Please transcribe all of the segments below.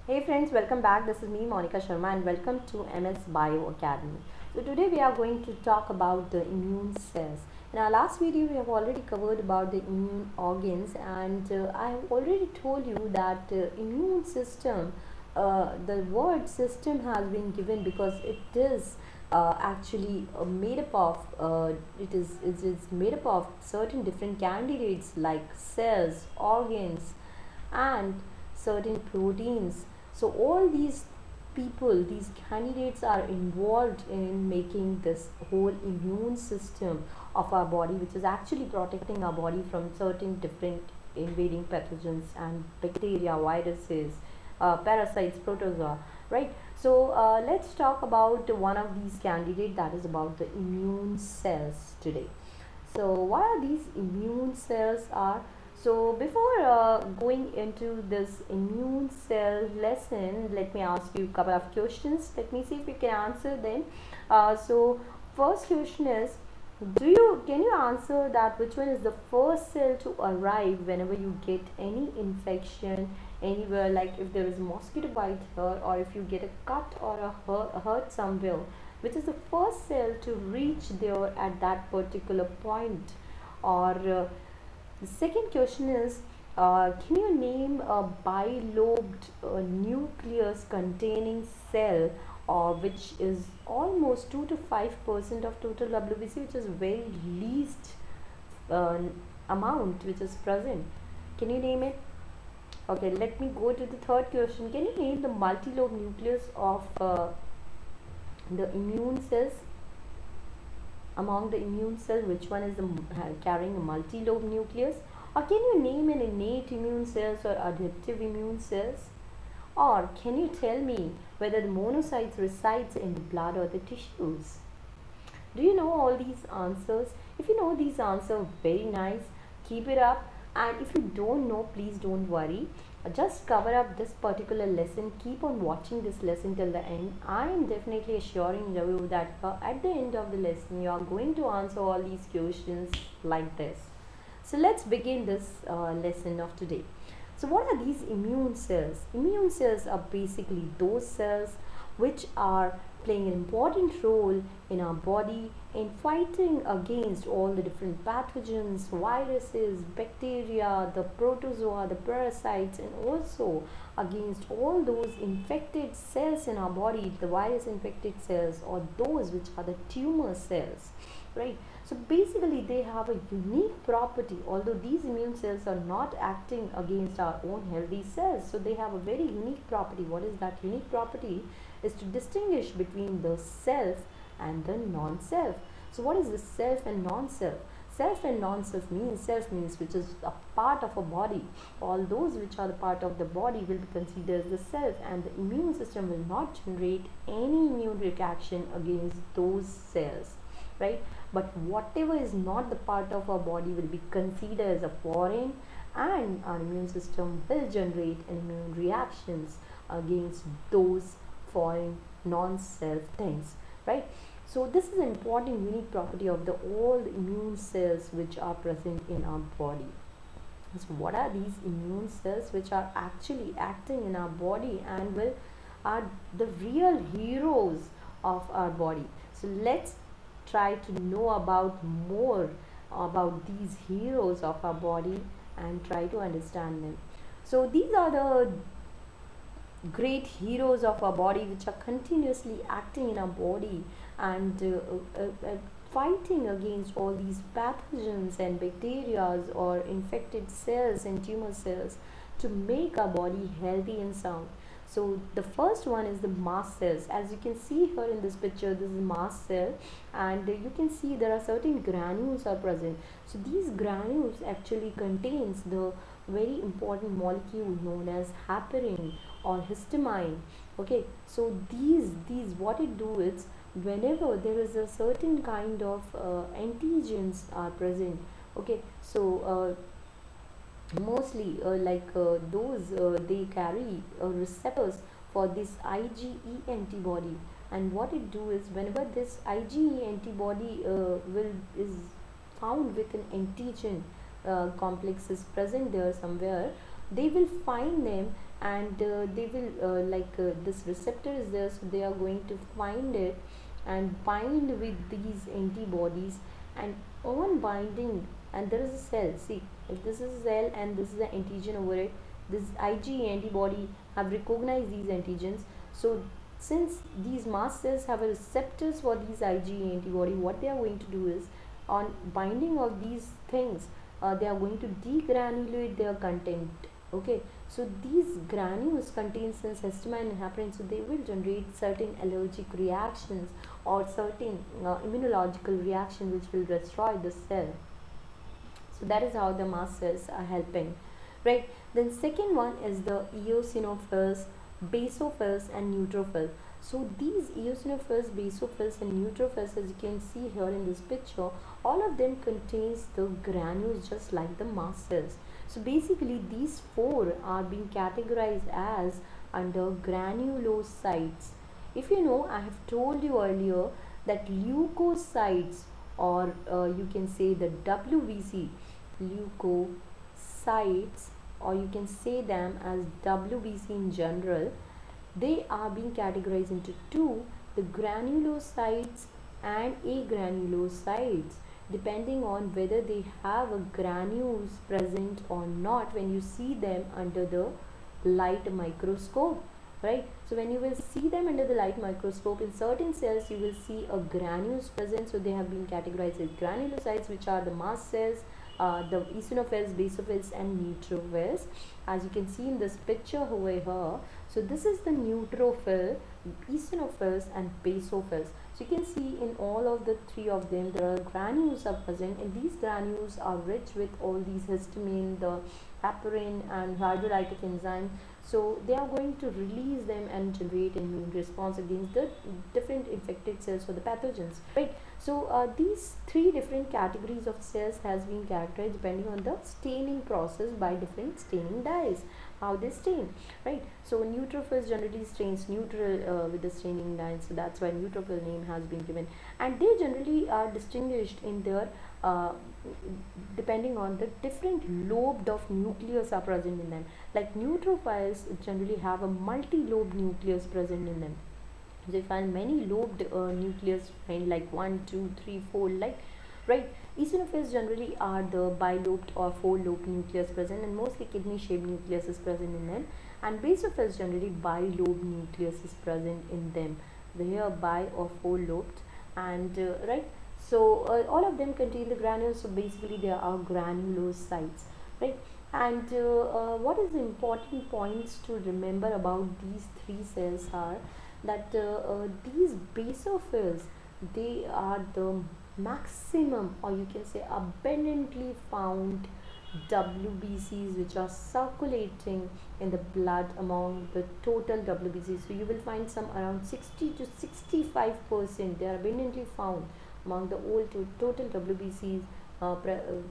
Hey friends, welcome back. This is me Monica Sharma and welcome to MS Bio Academy. So today we are going to talk about the immune cells. In our last video we have already covered about the immune organs, and I have already told you that immune system, the word system has been given because it is actually made up of it is made up of certain different candidates like cells, organs, and certain proteins. So all these people, these candidates are involved in making this whole immune system of our body, which is actually protecting our body from certain different invading pathogens and bacteria, viruses, parasites, protozoa, right? So let's talk about one of these candidates, that is about the immune cells today. So what are these immune cells are? So before going into this immune cell lesson, let me ask you a couple of questions. Let me see if you can answer them. So first question is, can you answer that which one is the first cell to arrive whenever you get any infection anywhere, like if there is a mosquito bite here, or if you get a cut or a hurt somewhere, which is the first cell to reach there at that particular point? Or the second question is, can you name a bilobed nucleus containing cell, which is almost 2 to 5% of total WBC, which is very least uh, amount which is present? Can you name it? Okay, let me go to the third question. Can you name the multilobe nucleus of the immune cells? Among the immune cells, which one is carrying a multi-lobe nucleus? Or can you name an innate immune cells or adaptive immune cells? Or can you tell me whether the monocytes resides in the blood or the tissues? Do you know all these answers? If you know these answers, very nice. Keep it up. And if you don't know, please don't worry. Just cover up this particular lesson. Keep on watching this lesson till the end. I am definitely assuring you that at the end of the lesson, you are going to answer all these questions like this. So let's begin this lesson of today. So what are these immune cells? Immune cells are basically those cells which are playing an important role in our body in fighting against all the different pathogens, viruses, bacteria, the protozoa, the parasites, and also against all those infected cells in our body, the virus infected cells, or those which are the tumor cells, right? So basically they have a unique property, although these immune cells are not acting against our own healthy cells. So they have a very unique property. What is that unique property? Is to distinguish between the self and the non-self. So what is the self and non-self? Self and non-self means, self means which is a part of a body. All those which are the part of the body will be considered as the self, and the immune system will not generate any immune reaction against those cells, right? But whatever is not the part of our body will be considered as a foreign, and our immune system will generate immune reactions against those foreign non-self things, right? So this is an important unique property of the all immune cells which are present in our body. So what are these immune cells which are actually acting in our body and will are the real heroes of our body? So let's try to know about more about these heroes of our body and try to understand them. So these are the great heroes of our body which are continuously acting in our body and fighting against all these pathogens and bacteria or infected cells and tumor cells to make our body healthy and sound. So the first one is the mast cells. As you can see here in this picture, this is mast cell, and you can see there are certain granules are present. So these granules actually contains the very important molecule known as heparin or histamine. Okay, so these what it do is, whenever there is a certain kind of antigens are present, okay, so mostly those they carry receptors for this IgE antibody, and what it do is, whenever this IgE antibody will is found with an antigen complex is present there somewhere, they will find them and they will this receptor is there, so they are going to find it and bind with these antibodies. And on binding, and there is a cell, see, if this is a cell and this is the antigen over it, this IgE antibody have recognized these antigens. So since these mast cells have a receptors for these IgE antibody, what they are going to do is, on binding of these things, they are going to degranulate their content. Okay, so these granules contain some histamine and heparin, so they will generate certain allergic reactions or certain immunological reaction which will destroy the cell. So that is how the mast cells are helping, right? Then second one is the eosinophils, basophils and neutrophils. So these eosinophils, basophils and neutrophils, as you can see here in this picture, all of them contains the granules just like the mast cells. So basically these four are being categorized as under granulocytes. If you know, I have told you earlier that leukocytes, or you can say the WBC, leukocytes, or you can say them as WBC in general, they are being categorized into two, the granulocytes and agranulocytes, depending on whether they have a granules present or not when you see them under the light microscope, right? So when you will see them under the light microscope, in certain cells you will see a granules present, so they have been categorized as granulocytes, which are the mast cells, the eosinophils, basophils and neutrophils, as you can see in this picture over here. So this is the neutrophil, eosinophils and basophils. So you can see in all of the three of them there are granules are present, and these granules are rich with all these histamine, the heparin and hydrolytic enzyme. So they are going to release them and generate immune response against the different infected cells or the pathogens, right? So these three different categories of cells has been characterized depending on the staining process by different staining dyes, how they stain, right? So neutrophils generally stains neutral with the staining dye, so that's why neutrophil name has been given. And they generally are distinguished in their uh, depending on the different lobed of nucleus are present in them. Like neutrophils generally have a multi-lobed nucleus present in them. They find many lobed nucleus, find like 1, 2, 3, 4, like, right? Eosinophils generally are the bilobed or four-lobed nucleus present, and mostly kidney-shaped nucleus is present in them. And basophils generally bilobed nucleus is present in them. They are bi or four-lobed, and right. So all of them contain the granules. So basically, there are granulocytes, right? And what is the important points to remember about these three cells are that these basophils, they are the maximum, or you can say abundantly found WBCs which are circulating in the blood among the total WBCs. So you will find some around 60 to 65%, they are abundantly found among the whole total WBCs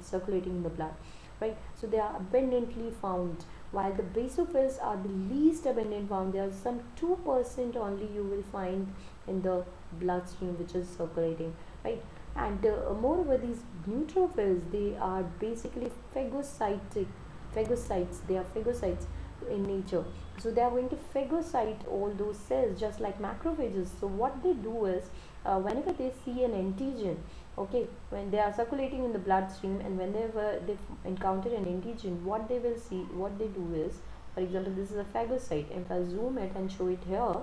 circulating in the blood, right? So they are abundantly found, while the basophils are the least abundant found. There are some 2% only you will find in the bloodstream which is circulating, right? And moreover, these neutrophils, they are basically phagocytes, they are phagocytes in nature. So they are going to phagocyte all those cells just like macrophages. So what they do is, whenever they see an antigen, okay, when they are circulating in the bloodstream, and whenever they encounter an antigen, what they will see, what they do is, for example, this is a phagocyte. If I zoom it and show it here,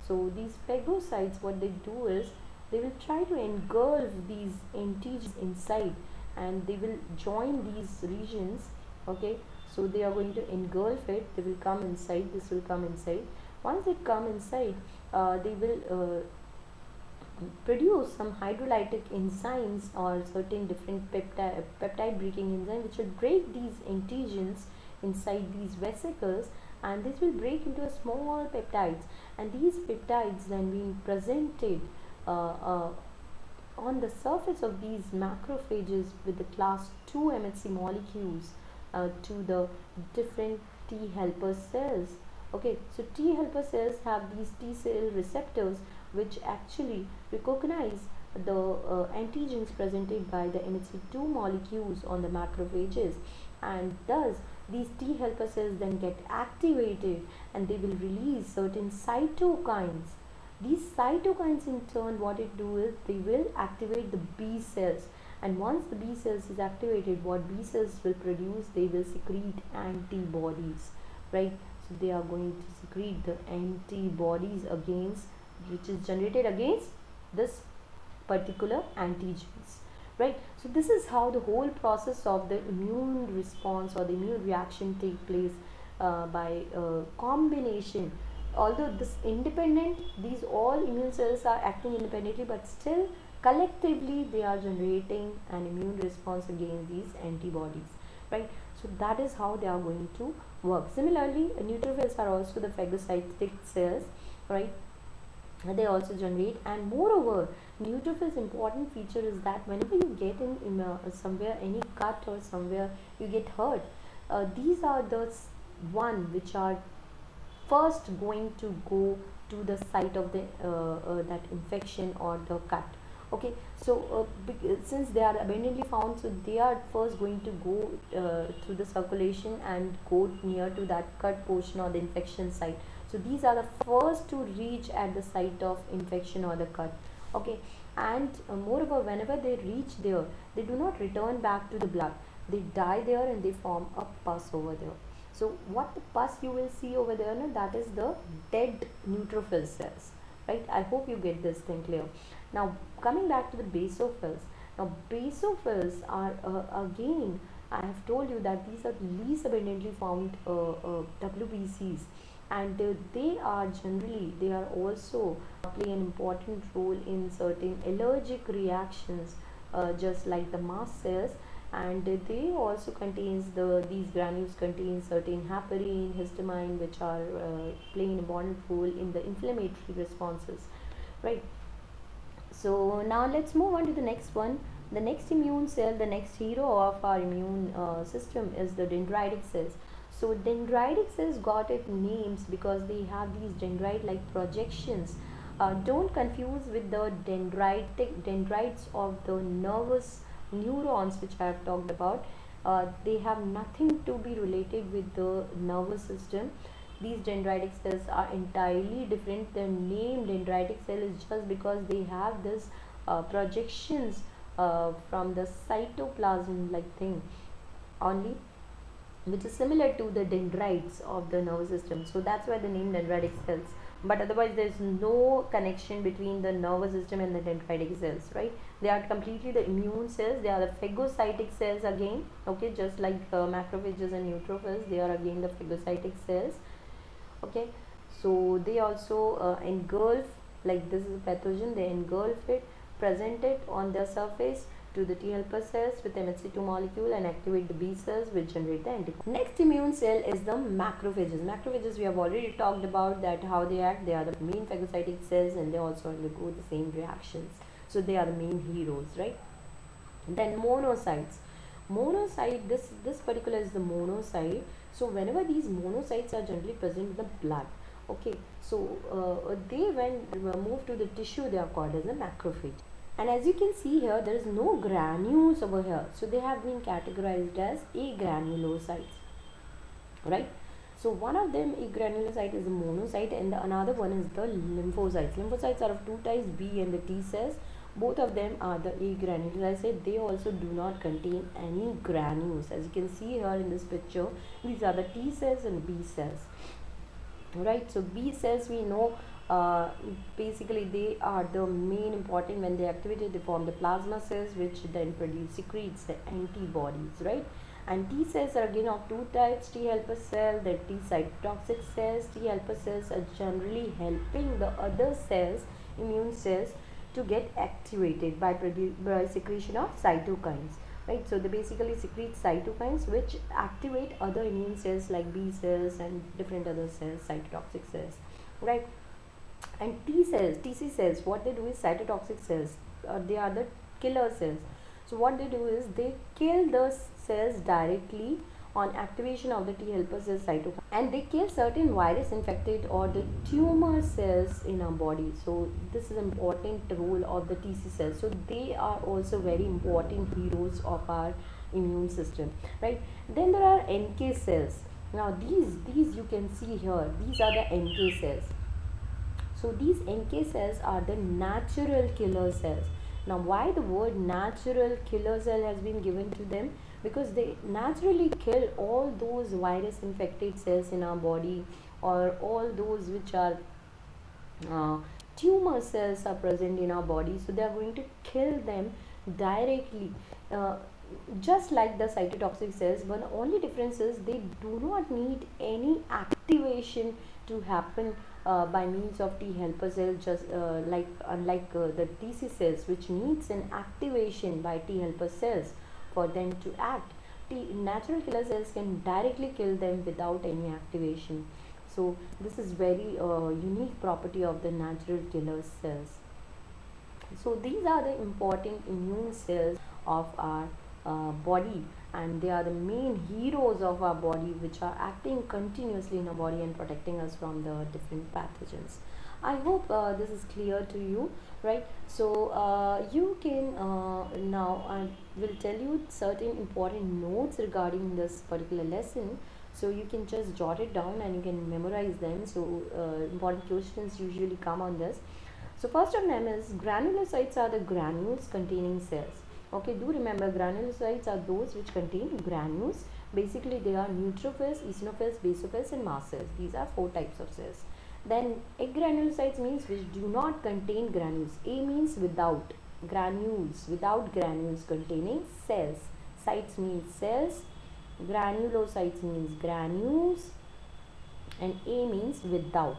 so these phagocytes, what they do is, they will try to engulf these antigens inside, and they will join these regions, okay. So they are going to engulf it, they will come inside, this will come inside. Once it come inside, they will produce some hydrolytic enzymes or certain different peptide breaking enzyme which will break these antigens inside these vesicles, and this will break into a small peptides, and these peptides then being presented on the surface of these macrophages with the class 2 MHC molecules to the different T helper cells. Okay, so T helper cells have these T cell receptors which actually recognize the antigens presented by the MHC2 molecules on the macrophages, and thus these T helper cells then get activated and they will release certain cytokines. These cytokines in turn, what it do is they will activate the B cells, and once the B cells is activated, what B cells will produce, they will secrete antibodies, right? So they are going to secrete the antibodies against, which is generated against this particular antigens, right? So this is how the whole process of the immune response or the immune reaction take place by combination. Although this independent, these all immune cells are acting independently, but still collectively they are generating an immune response against these antibodies, right? So that is how they are going to work. Similarly, neutrophils are also the phagocytic cells, right? They also generate, and moreover neutrophils important feature is that whenever you get in somewhere any cut or somewhere you get hurt, these are the one which are first going to go to the site of the that infection or the cut. Okay, so since they are abundantly found, so they are first going to go through the circulation and go near to that cut portion or the infection site. So these are the first to reach at the site of infection or the cut. Okay, and moreover whenever they reach there, they do not return back to the blood, they die there and they form a pus over there. So what the pus you will see over there, no, that is the dead neutrophil cells, right? I hope you get this thing clear. Now coming back to the basophils. Now basophils are again, I have told you that these are least abundantly found WBCs, and they are generally, they are also play an important role in certain allergic reactions, just like the mast cells, and they also contains these granules contain certain heparin, histamine, which are playing an important role in the inflammatory responses, right? So now let's move on to the next one. The next immune cell, the next hero of our immune system is the dendritic cells. So dendritic cells got its names because they have these dendrite like projections. Don't confuse with the dendrites of the nervous neurons which I have talked about. They have nothing to be related with the nervous system. These dendritic cells are entirely different. The name dendritic cell is just because they have this projections from the cytoplasm like thing only, which is similar to the dendrites of the nervous system. So that's why the name dendritic cells, but otherwise there is no connection between the nervous system and the dendritic cells, right? They are completely the immune cells. They are the phagocytic cells again, okay, just like macrophages and neutrophils, they are again the phagocytic cells. Okay, so they also engulf, like this is a pathogen, they engulf it, present it on their surface to the T helper cells with MHC2 molecule and activate the B cells which generate the antibody. Next immune cell is the macrophages. Macrophages we have already talked about that how they act. They are the main phagocytic cells and they also undergo the same reactions. So they are the main heroes, right? Then monocytes. Monocyte, this particular is the monocyte. So whenever these monocytes are generally present in the blood, okay, so they when move to the tissue, they are called as a macrophage. And as you can see here, there is no granules over here, so they have been categorized as agranulocytes, right? So one of them, agranulocyte, is a monocyte, and another one is the lymphocytes. Lymphocytes are of two types, B and the T cells. Both of them are the agranulocytes. They also do not contain any granules. As you can see here in this picture, these are the T cells and B cells, right? So B cells, we know basically they are the main important. When they activated, they form the plasma cells which then secretes the antibodies, right? And T cells are again of two types, T helper cell, the T cytotoxic cells. T helper cells are generally helping the other cells, immune cells, to get activated by secretion of cytokines, right? So they basically secrete cytokines which activate other immune cells like B cells and different other cells, cytotoxic cells, right? And T cells, TC cells, what they do is cytotoxic cells, they are the killer cells. So what they do is they kill the cells directly on activation of the T helper cell cytokine, and they kill certain virus infected or the tumor cells in our body. So this is an important role of the TC cells. So they are also very important heroes of our immune system, right? Then there are NK cells. Now these you can see here, these are the NK cells. So these NK cells are the natural killer cells. Now why the word natural killer cell has been given to them? Because they naturally kill all those virus infected cells in our body, or all those which are uh, tumor cells are present in our body, so they are going to kill them directly, uh, just like the cytotoxic cells, but the only difference is they do not need any activation to happen by means of T helper cells, just like unlike the TC cells, which needs an activation by T helper cells for them to act. Natural killer cells can directly kill them without any activation. So this is very unique property of the natural killer cells. So these are the important immune cells of our body, and they are the main heroes of our body, which are acting continuously in our body and protecting us from the different pathogens. I hope this is clear to you, right? So you can now I will tell you certain important notes regarding this particular lesson, so you can just jot it down and you can memorize them. So important questions usually come on this. So first of them is granulocytes are the granules containing cells. Okay, do remember granulocytes are those which contain granules. Basically they are neutrophils, eosinophils, basophils and mast cells. These are 4 types of cells. Then agranulocytes means which do not contain granules. A means without, granules, without granules containing cells. Cytes means cells, granulocytes means granules, and A means without.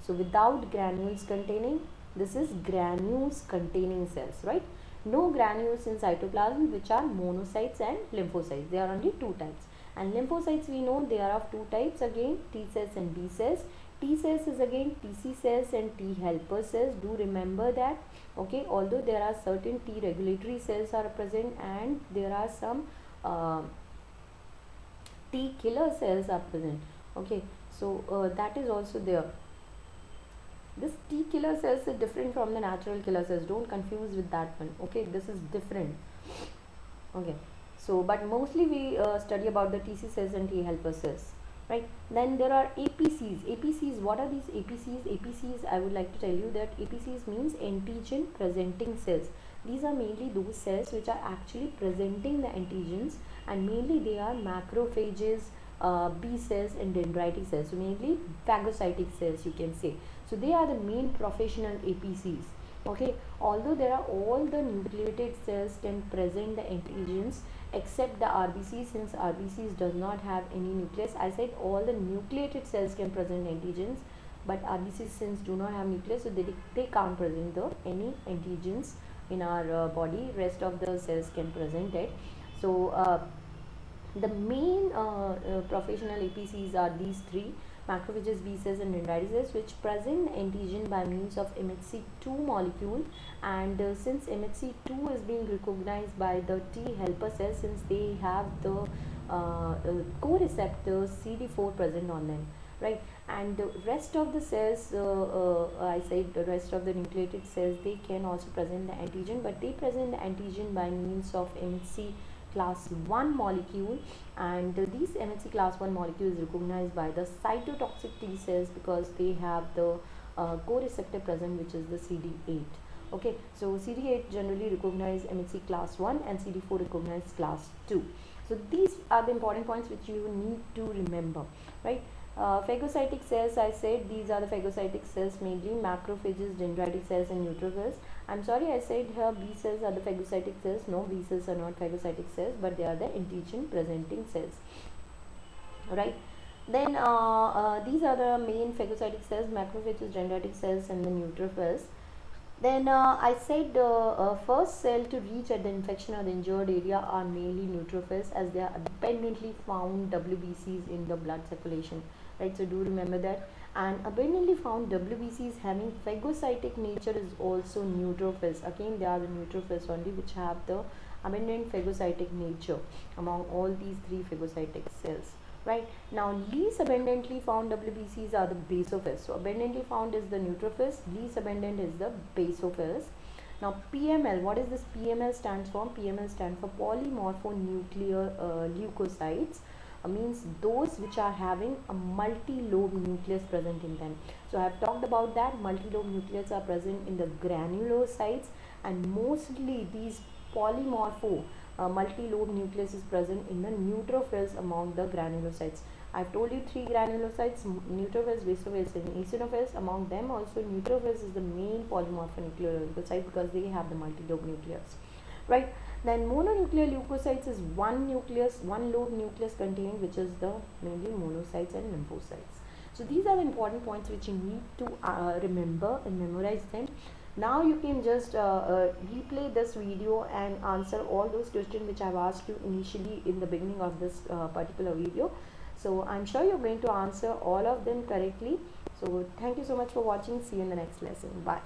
So without granules containing, this is granules containing cells, right? No granules in cytoplasm, which are monocytes and lymphocytes. There are only 2 types. And lymphocytes, we know they are of 2 types again, T cells and B cells. T cells is again TC cells and T helper cells. Do remember that. Okay, although there are certain T regulatory cells are present, and there are some T killer cells are present. Okay, so that is also there. This T killer cells is different from the natural killer cells. Don't confuse with that one. Okay, this is different. Okay, so but mostly we study about the TC cells and T helper cells, right? Then there are APCs. APCs, what are these APCs? APCs, I would like to tell you that APCs means antigen presenting cells. These are mainly those cells which are actually presenting the antigens, and mainly they are macrophages, B cells and dendritic cells. So mainly phagocytic cells, you can say. So they are the main professional APCs. Okay, although there are all the nucleated cells can present the antigens except the RBCs, since RBCs does not have any nucleus. I said all the nucleated cells can present antigens, but RBCs since do not have nucleus, so they can't present any antigens in our body. Rest of the cells can present it. So the main professional APCs are these 3: macrophages, B cells and dendritic cells, which present antigen by means of MHC2 molecule. And since MHC2 is being recognized by the T helper cells, since they have the co-receptors CD4 present on them, right? And the rest of the cells, I said the rest of the nucleated cells, they can also present the antigen, but they present the antigen by means of MHC class 1 molecule. And these MHC class 1 molecules recognized by the cytotoxic T cells, because they have the co-receptor present, which is the CD8. Okay, so CD8 generally recognize MHC class 1 and CD4 recognize class 2. So these are the important points which you need to remember, right? Phagocytic cells, I said these are the phagocytic cells, mainly macrophages, dendritic cells and neutrophils. I'm sorry, I said here B cells are the phagocytic cells. No, B cells are not phagocytic cells, but they are the antigen presenting cells, right? Then these are the main phagocytic cells: macrophages, dendritic cells and the neutrophils. Then I said first cell to reach at the infection or the injured area are mainly neutrophils, as they are abundantly found WBCs in the blood circulation, right? So do remember that. And abundantly found WBCs having phagocytic nature is also neutrophils. Again, they are the neutrophils only which have the abundant phagocytic nature among all these 3 phagocytic cells, right? Now least abundantly found WBCs are the basophils. So abundantly found is the neutrophils, least abundant is the basophils. Now PML, what is this PML stands for? PML stands for polymorphonuclear leukocytes, means those which are having a multi-lobe nucleus present in them. So I have talked about that multi-lobe nucleus are present in the granulocytes, and mostly these polymorpho multi-lobe nucleus is present in the neutrophils among the granulocytes. I've told you three granulocytes: neutrophils, basophils, and eosinophils. Among them also neutrophils is the main polymorphonuclear leukocyte because they have the multi-lobe nucleus, right? Then mononuclear leukocytes is one nucleus, one lobe nucleus containing, which is the mainly monocytes and lymphocytes. So these are the important points which you need to remember and memorize them. Now you can just replay this video and answer all those questions which I've asked you initially in the beginning of this particular video. So I'm sure you're going to answer all of them correctly. So thank you so much for watching. See you in the next lesson. Bye.